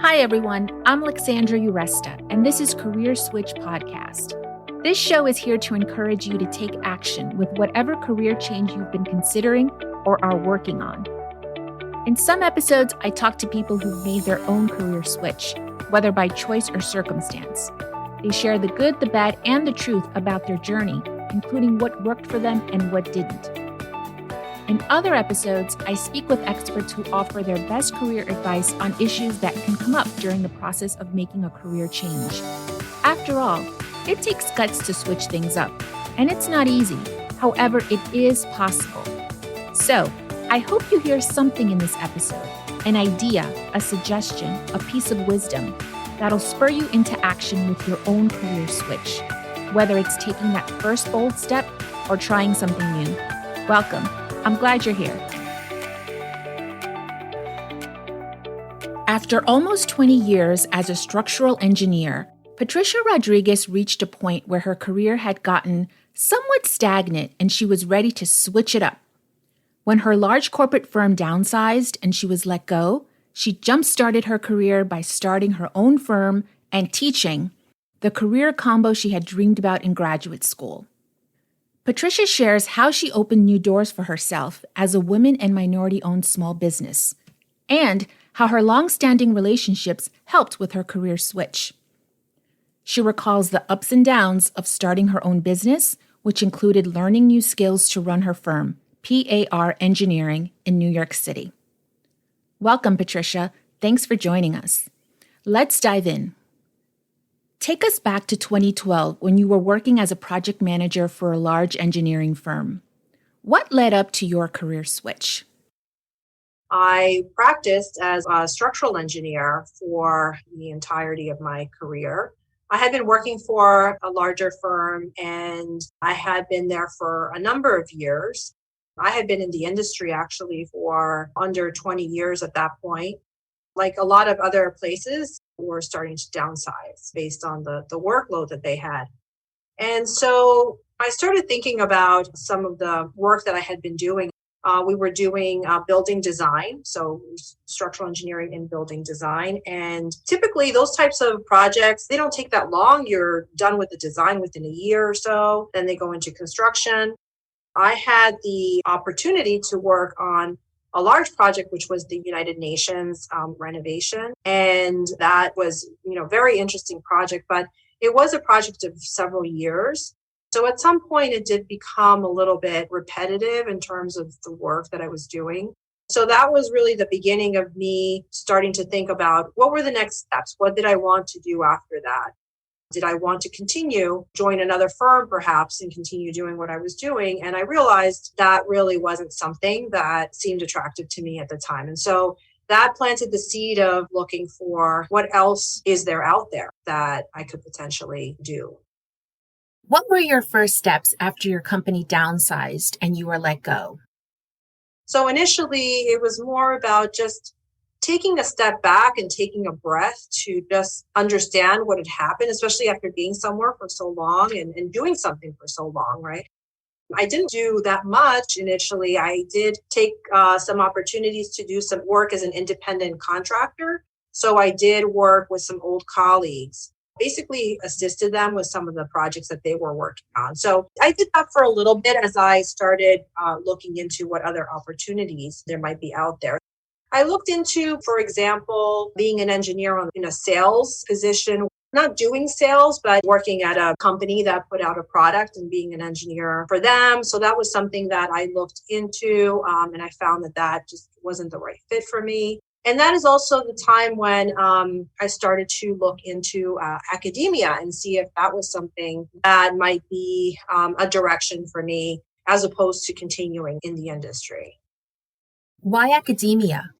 Hi, everyone. I'm Alexandra Uresta, and this is Career Switch Podcast. This show is here to encourage you to take action with whatever career change you've been considering or are working on. In some episodes, I talk to people who've made their own career switch, whether by choice or circumstance. They share the good, the bad, and the truth about their journey, including what worked for them and what didn't. In other episodes, I speak with experts who offer their best career advice on issues that can come up during the process of making a career change. After all, it takes guts to switch things up, and it's not easy. However, it is possible. So, I hope you hear something in this episode, an idea, a suggestion, a piece of wisdom that'll spur you into action with your own career switch, whether it's taking that first bold step or trying something new. Welcome. I'm glad you're here. After almost 20 years as a structural engineer, Patricia Rodriguez reached a point where her career had gotten somewhat stagnant and she was ready to switch it up. When her large corporate firm downsized and she was let go, she jump-started her career by starting her own firm and teaching, the career combo she had dreamed about in graduate school. Patricia shares how she opened new doors for herself as a women and minority-owned small business, and how her long-standing relationships helped with her career switch. She recalls the ups and downs of starting her own business, which included learning new skills to run her firm, PAR Engineering, in New York City. Welcome, Patricia. Thanks for joining us. Let's dive in. Take us back to 2012 when you were working as a project manager for a large engineering firm. What led up to your career switch? I practiced as a structural engineer for the entirety of my career. I had been working for a larger firm and I had been there for a number of years. I had been in the industry actually for under 20 years at that point. Like a lot of other places, were starting to downsize based on the workload that they had. And so I started thinking about some of the work that I had been doing. We were doing building design, so structural engineering and building design. And typically those types of projects, they don't take that long. You're done with the design within a year or so. Then they go into construction. I had the opportunity to work on a large project, which was the United Nations renovation. And that was, very interesting project, but it was a project of several years. So at some point it did become a little bit repetitive in terms of the work that I was doing. So that was really the beginning of me starting to think about what were the next steps? What did I want to do after that? Did I want to continue, join another firm perhaps, and continue doing what I was doing? And I realized that really wasn't something that seemed attractive to me at the time. And so that planted the seed of looking for what else is there out there that I could potentially do. What were your first steps after your company downsized and you were let go? So initially, it was more about just taking a step back and taking a breath to just understand what had happened, especially after being somewhere for so long and doing something for so long, right? I didn't do that much initially. I did take some opportunities to do some work as an independent contractor. So I did work with some old colleagues, basically assisted them with some of the projects that they were working on. So I did that for a little bit as I started looking into what other opportunities there might be out there. I looked into, for example, being an engineer in a sales position, not doing sales, but working at a company that put out a product and being an engineer for them. So that was something that I looked into, and I found that just wasn't the right fit for me. And that is also the time when I started to look into academia and see if that was something that might be a direction for me as opposed to continuing in the industry. Why academia?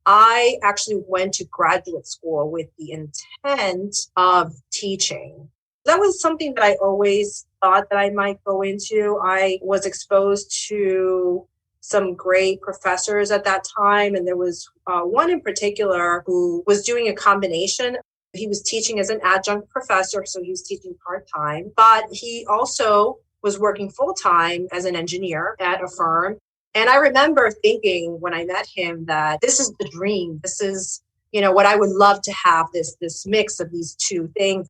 I actually went to graduate school with the intent of teaching. That was something that I always thought that I might go into. I was exposed to some great professors at that time, and there was one in particular who was doing a combination. He was teaching as an adjunct professor, so he was teaching part-time, but he also was working full-time as an engineer at a firm. And I remember thinking when I met him that this is the dream. This is, what I would love to have, this mix of these two things.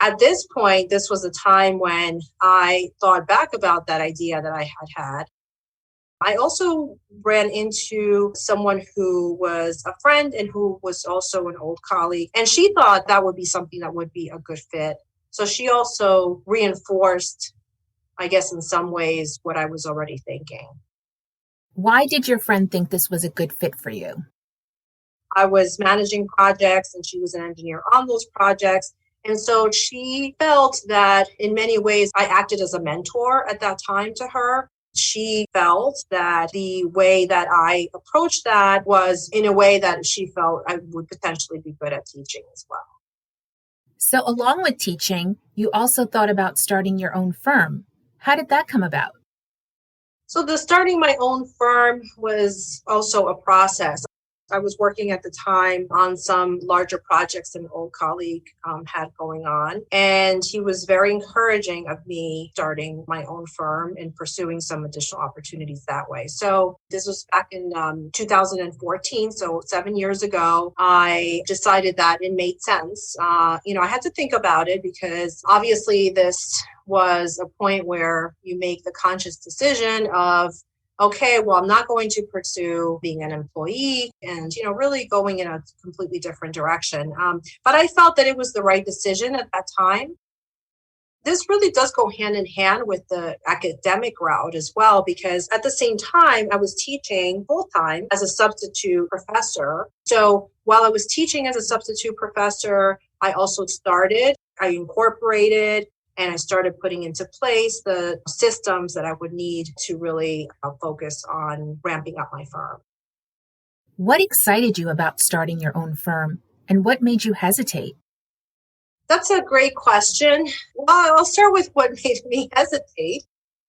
At this point, this was a time when I thought back about that idea that I had. I also ran into someone who was a friend and who was also an old colleague, and she thought that would be something that would be a good fit. So she also reinforced, I guess, in some ways, what I was already thinking. Why did your friend think this was a good fit for you? I was managing projects and she was an engineer on those projects. And so she felt that in many ways I acted as a mentor at that time to her. She felt that the way that I approached that was in a way that she felt I would potentially be good at teaching as well. So along with teaching, you also thought about starting your own firm. How did that come about? So the starting my own firm was also a process. I was working at the time on some larger projects an old colleague had going on. And he was very encouraging of me starting my own firm and pursuing some additional opportunities that way. So this was back in 2014. So 7 years ago, I decided that it made sense. I had to think about it because obviously this was a point where you make the conscious decision of, okay, well, I'm not going to pursue being an employee and, really going in a completely different direction. But I felt that it was the right decision at that time. This really does go hand in hand with the academic route as well, because at the same time, I was teaching full time as a substitute professor. So while I was teaching as a substitute professor, I incorporated and I started putting into place the systems that I would need to really focus on ramping up my firm. What excited you about starting your own firm, and what made you hesitate? That's a great question. Well, I'll start with what made me hesitate.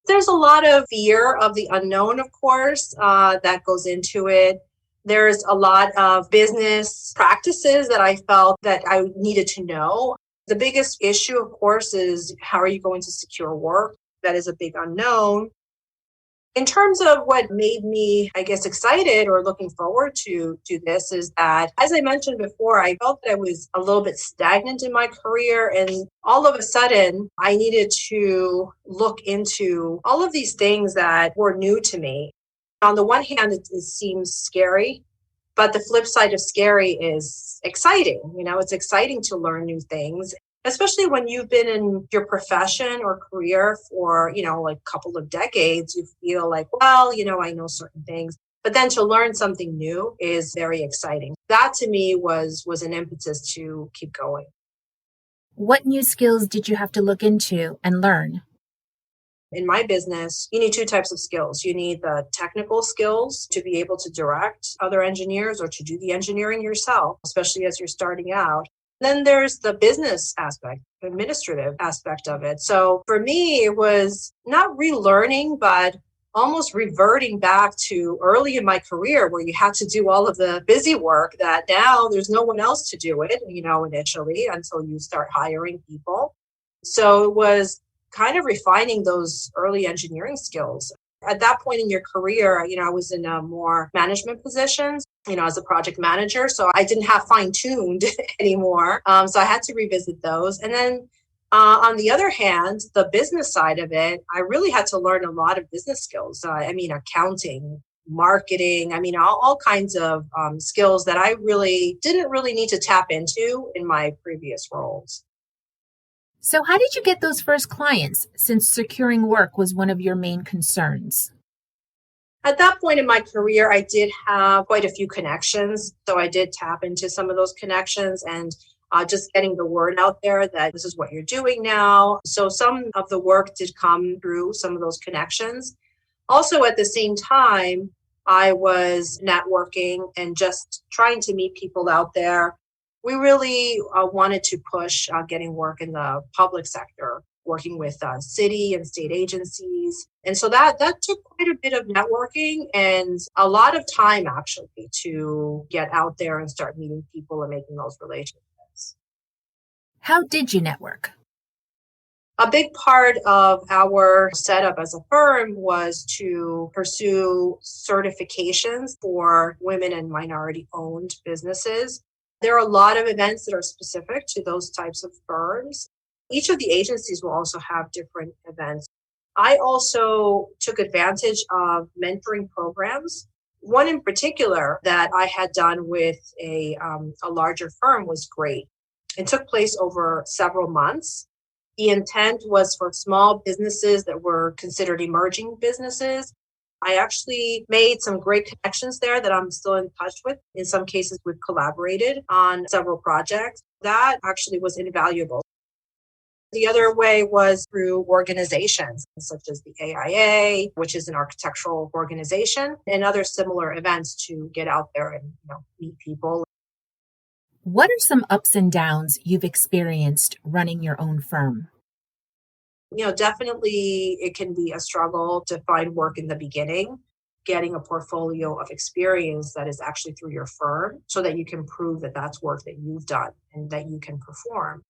There's a lot of fear of the unknown, of course, that goes into it. There's a lot of business practices that I felt that I needed to know. The biggest issue, of course, is how are you going to secure work? That is a big unknown. In terms of what made me, I guess, excited or looking forward to this is that, as I mentioned before, I felt that I was a little bit stagnant in my career. And all of a sudden, I needed to look into all of these things that were new to me. On the one hand, it seems scary. But the flip side of scary is exciting. It's exciting to learn new things, especially when you've been in your profession or career for, like a couple of decades. You feel like, well, I know certain things. But then to learn something new is very exciting. That to me was an impetus to keep going. What new skills did you have to look into and learn? In my business, you need two types of skills. You need the technical skills to be able to direct other engineers or to do the engineering yourself, especially as you're starting out. Then there's the business aspect, administrative aspect of it. So for me, it was not relearning, but almost reverting back to early in my career where you had to do all of the busy work that now there's no one else to do it, initially until you start hiring people. So it was kind of refining those early engineering skills. At that point in your career, I was in a more management positions, as a project manager. So I didn't have fine-tuned anymore. So I had to revisit those. And then on the other hand, the business side of it, I really had to learn a lot of business skills. Accounting, marketing, all kinds of skills that I really didn't really need to tap into in my previous roles. So how did you get those first clients, since securing work was one of your main concerns? At that point in my career, I did have quite a few connections. So I did tap into some of those connections and just getting the word out there that this is what you're doing now. So some of the work did come through some of those connections. Also, at the same time, I was networking and just trying to meet people out there. We really wanted to push getting work in the public sector, working with city and state agencies. And so that took quite a bit of networking and a lot of time actually to get out there and start meeting people and making those relationships. How did you network? A big part of our setup as a firm was to pursue certifications for women and minority owned businesses. There are a lot of events that are specific to those types of firms. Each of the agencies will also have different events. I also took advantage of mentoring programs. One in particular that I had done with a larger firm was great. It took place over several months. The intent was for small businesses that were considered emerging businesses. I actually made some great connections there that I'm still in touch with. In some cases, we've collaborated on several projects. That actually was invaluable. The other way was through organizations such as the AIA, which is an architectural organization, and other similar events to get out there and meet people. What are some ups and downs you've experienced running your own firm? Definitely it can be a struggle to find work in the beginning, getting a portfolio of experience that is actually through your firm so that you can prove that that's work that you've done and that you can perform.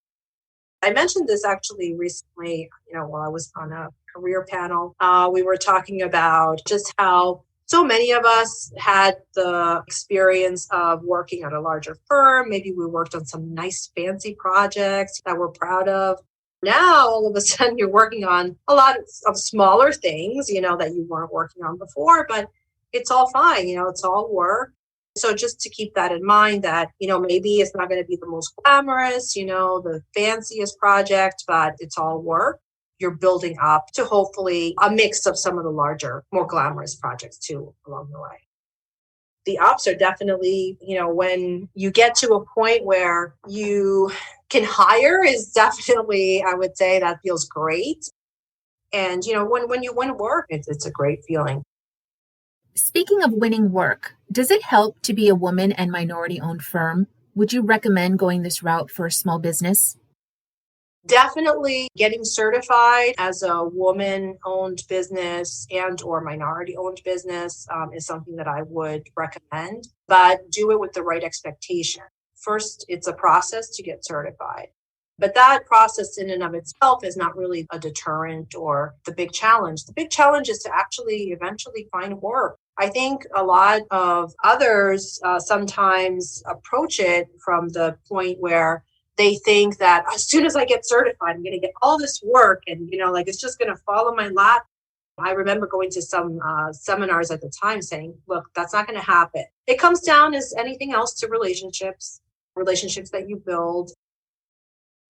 I mentioned this actually recently, while I was on a career panel. We were talking about just how so many of us had the experience of working at a larger firm. Maybe we worked on some nice fancy projects that we're proud of. Now, all of a sudden, you're working on a lot of smaller things, that you weren't working on before, but it's all fine. It's all work. So just to keep that in mind that, maybe it's not going to be the most glamorous, the fanciest project, but it's all work. You're building up to hopefully a mix of some of the larger, more glamorous projects too along the way. The ups are definitely, when you get to a point where you can hire is definitely, I would say that feels great. And, when you win work, it's a great feeling. Speaking of winning work, does it help to be a woman and minority-owned firm? Would you recommend going this route for a small business? Definitely getting certified as a woman-owned business and or minority-owned business is something that I would recommend, but do it with the right expectation. First, it's a process to get certified. But that process in and of itself is not really a deterrent or the big challenge. The big challenge is to actually eventually find work. I think a lot of others sometimes approach it from the point where they think that as soon as I get certified, I'm going to get all this work and, it's just going to fall in my lap. I remember going to some seminars at the time saying, look, that's not going to happen. It comes down as anything else to relationships that you build.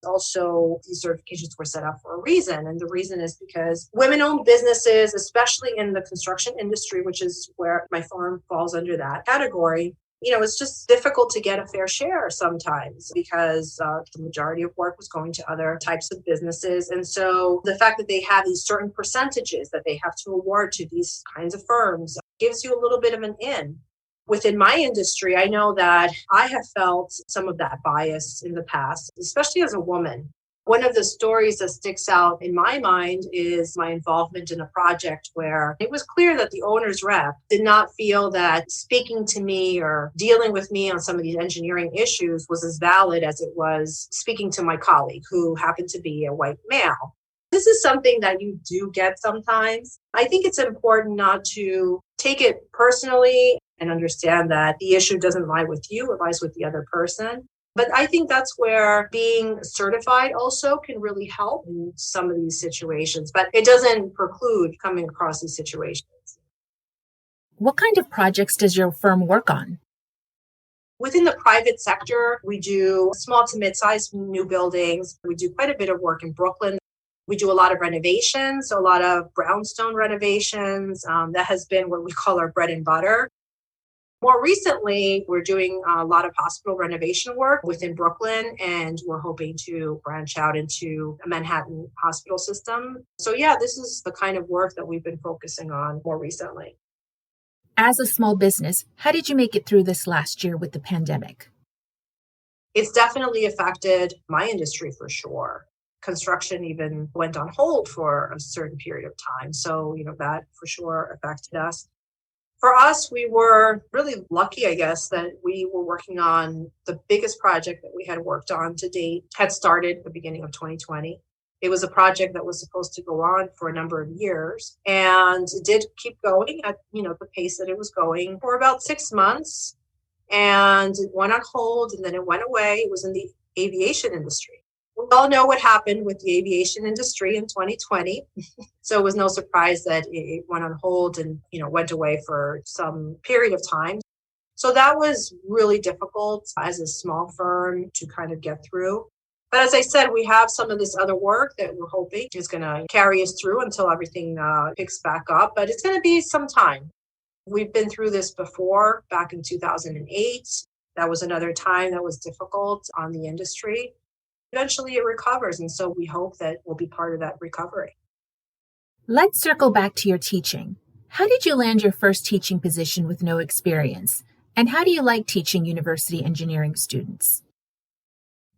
Also, these certifications were set up for a reason. And the reason is because women-owned businesses, especially in the construction industry, which is where my firm falls under that category, it's just difficult to get a fair share sometimes because the majority of work was going to other types of businesses. And so the fact that they have these certain percentages that they have to award to these kinds of firms gives you a little bit of an in. Within my industry, I know that I have felt some of that bias in the past, especially as a woman. One of the stories that sticks out in my mind is my involvement in a project where it was clear that the owner's rep did not feel that speaking to me or dealing with me on some of these engineering issues was as valid as it was speaking to my colleague, who happened to be a white male. This is something that you do get sometimes. I think it's important not to take it personally and understand that the issue doesn't lie with you, it lies with the other person. But I think that's where being certified also can really help in some of these situations, but it doesn't preclude coming across these situations. What kind of projects does your firm work on? Within the private sector, we do small to mid-sized new buildings. We do quite a bit of work in Brooklyn. We do a lot of renovations, so a lot of brownstone renovations. That has been what we call our bread and butter. More recently, we're doing a lot of hospital renovation work within Brooklyn, and we're hoping to branch out into a Manhattan hospital system. So yeah, this is the kind of work that we've been focusing on more recently. As a small business, how did you make it through this last year with the pandemic? It's definitely affected my industry for sure. Construction even went on hold for a certain period of time. So, that for sure affected us. For us, we were really lucky, I guess, that we were working on the biggest project that we had worked on to date, had started at the beginning of 2020. It was a project that was supposed to go on for a number of years, and it did keep going at, the pace that it was going for about 6 months, and it went on hold and then it went away. It was in the aviation industry. We all know what happened with the aviation industry in 2020. So it was no surprise that it went on hold and, went away for some period of time. So that was really difficult as a small firm to kind of get through. But as I said, we have some of this other work that we're hoping is going to carry us through until everything picks back up. But it's going to be some time. We've been through this before, back in 2008. That was another time that was difficult on the industry. Eventually it recovers. And so we hope that we'll be part of that recovery. Let's circle back to your teaching. How did you land your first teaching position with no experience? And how do you like teaching university engineering students?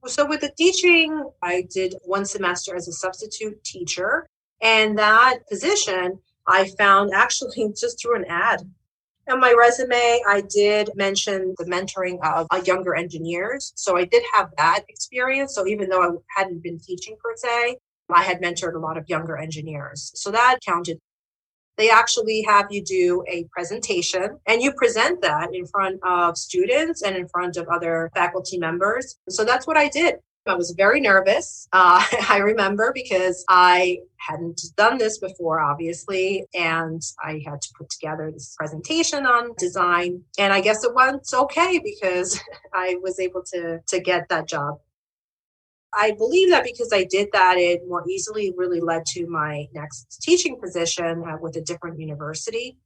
So with the teaching, I did 1 semester as a substitute teacher. And that position I found actually just through an ad. On my resume, I did mention the mentoring of younger engineers. So I did have that experience. So even though I hadn't been teaching per se, I had mentored a lot of younger engineers. So that counted. They actually have you do a presentation and you present that in front of students and in front of other faculty members. So that's what I did. I was very nervous. I remember because I hadn't done this before, obviously, and I had to put together this presentation on design. And I guess it went okay because I was able to get that job. I believe that because I did that, it more easily really led to my next teaching position with a different university.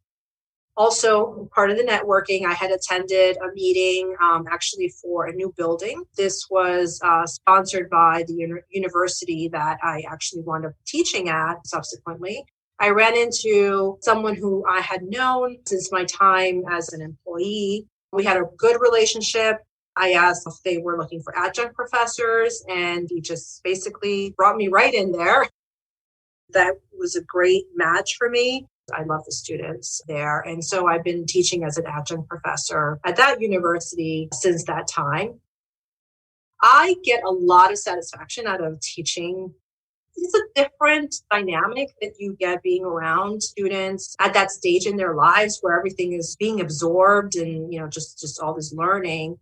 Also, part of the networking, I had attended a meeting actually for a new building. This was sponsored by the university that I actually wound up teaching at subsequently. I ran into someone who I had known since my time as an employee. We had a good relationship. I asked if they were looking for adjunct professors, and he just basically brought me right in there. That was a great match for me. I love the students there. And so I've been teaching as an adjunct professor at that university since that time. I get a lot of satisfaction out of teaching. It's a different dynamic that you get being around students at that stage in their lives where everything is being absorbed and, just all this learning.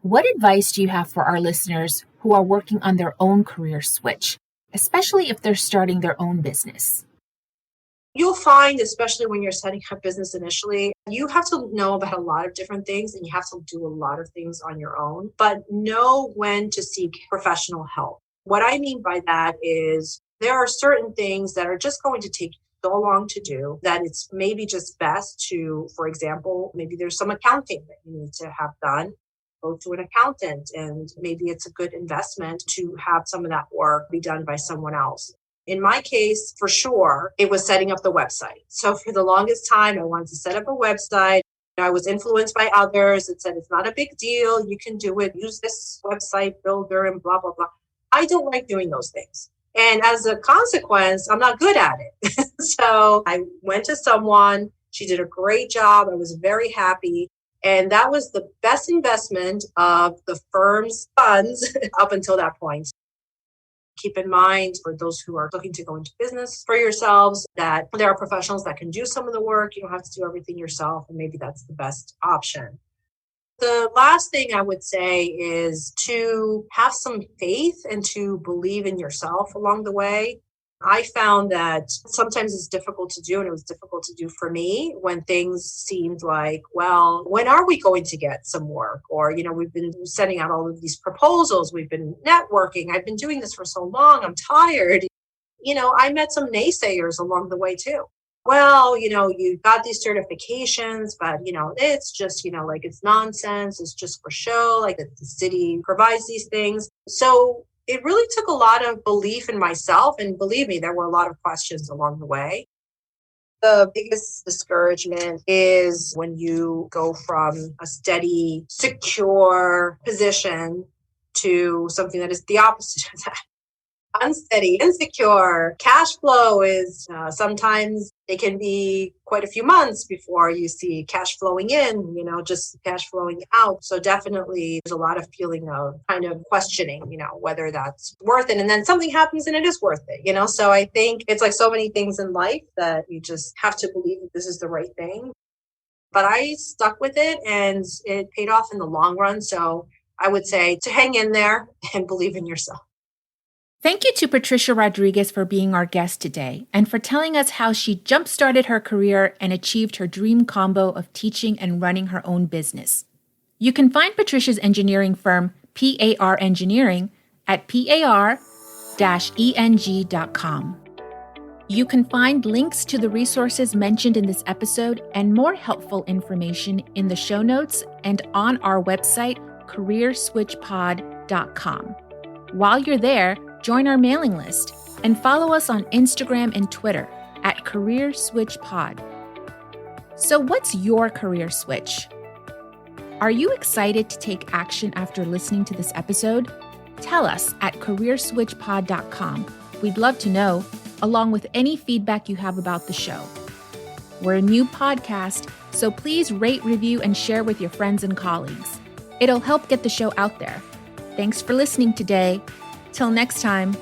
What advice do you have for our listeners who are working on their own career switch, especially if they're starting their own business? You'll find, especially when you're setting up business initially, you have to know about a lot of different things and you have to do a lot of things on your own, but know when to seek professional help. What I mean by that is there are certain things that are just going to take so long to do that it's maybe just best to, for example, maybe there's some accounting that you need to have done. Go to an accountant, and maybe it's a good investment to have some of that work be done by someone else. In my case, for sure, it was setting up the website. So for the longest time, I wanted to set up a website. I was influenced by others that said, it's not a big deal. You can do it. Use this website builder and blah, blah, blah. I don't like doing those things. And as a consequence, I'm not good at it. So I went to someone. She did a great job. I was very happy. And that was the best investment of the firm's funds up until that point. Keep in mind, for those who are looking to go into business for yourselves, that there are professionals that can do some of the work. You don't have to do everything yourself, and maybe that's the best option. The last thing I would say is to have some faith and to believe in yourself along the way. I found that sometimes it's difficult to do, and it was difficult to do for me when things seemed like, well, when are we going to get some work? Or, we've been sending out all of these proposals. We've been networking. I've been doing this for so long. I'm tired. I met some naysayers along the way too. Well, you got these certifications, but, it's just, like it's nonsense. It's just for show, like the city provides these things. So it really took a lot of belief in myself. And believe me, there were a lot of questions along the way. The biggest discouragement is when you go from a steady, secure position to something that is the opposite of that. unsteady, insecure. Cash flow is sometimes it can be quite a few months before you see cash flowing in, just cash flowing out. So definitely there's a lot of feeling of kind of questioning, whether that's worth it. And then something happens and it is worth it, So I think it's like so many things in life that you just have to believe that this is the right thing. But I stuck with it and it paid off in the long run. So I would say to hang in there and believe in yourself. Thank you to Patricia Rodriguez for being our guest today and for telling us how she jump-started her career and achieved her dream combo of teaching and running her own business. You can find Patricia's engineering firm, PAR Engineering, at par-eng.com. You can find links to the resources mentioned in this episode and more helpful information in the show notes and on our website, careerswitchpod.com. While you're there, join our mailing list and follow us on Instagram and Twitter at CareerSwitchPod. So what's your career switch? Are you excited to take action after listening to this episode? Tell us at CareerSwitchPod.com. We'd love to know, along with any feedback you have about the show. We're a new podcast, so please rate, review, and share with your friends and colleagues. It'll help get the show out there. Thanks for listening today. Till next time.